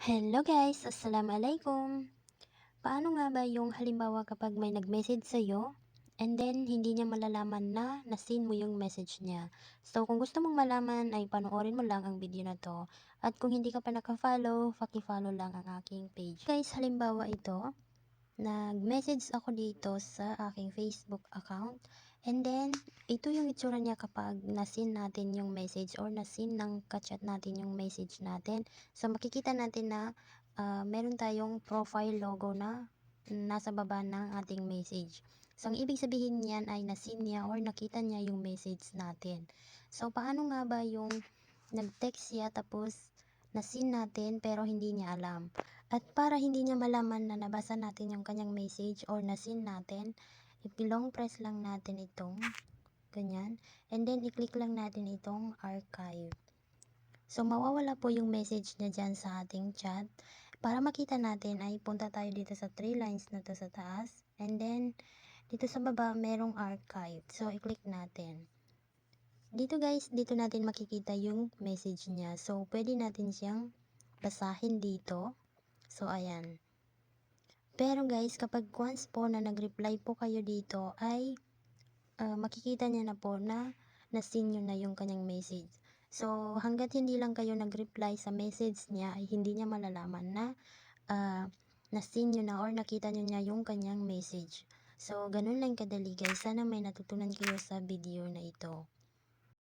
Hello guys, assalamualaikum. Paano nga ba yung halimbawa kapag may nag-message sa'yo and then hindi niya malalaman na na-seen mo yung message niya. So kung gusto mong malaman ay panoorin mo lang ang video na 'to at kung hindi ka pa naka-follow, paki-follow lang ang aking page. Guys, halimbawa ito, nag-message ako dito sa aking Facebook account and then ito yung itsura niya kapag na-seen natin yung message or na-seen ng ka-chat natin yung message natin. So makikita natin na meron tayong profile logo na nasa baba ng ating message. So ang ibig sabihin niyan ay na-seen niya or nakita niya yung message natin. So paano nga ba yung nag-text siya tapos na-seen natin pero hindi niya alam? At para hindi niya malaman na nabasa natin yung kanyang message or na-seen natin, i-long press lang natin itong ganyan. And then i-click lang natin itong archive. So mawawala po yung message niya dyan sa ating chat. Para makita natin ay punta tayo dito sa 3 lines na to sa taas. And then dito sa baba merong archive. So i-click natin. Dito guys, dito natin makikita yung message niya. So pwede natin siyang basahin dito. So ayan. Pero guys, kapag once po na nag-reply po kayo dito ay makikita niya na po na na-seen niyo na yung kanyang message. So hangga't hindi lang kayo nag-reply sa message niya ay hindi niya malalaman na na-seen niyo na or nakita niyo na yung kanyang message. So ganun lang kadali guys. Sana may natutunan kayo sa video na ito.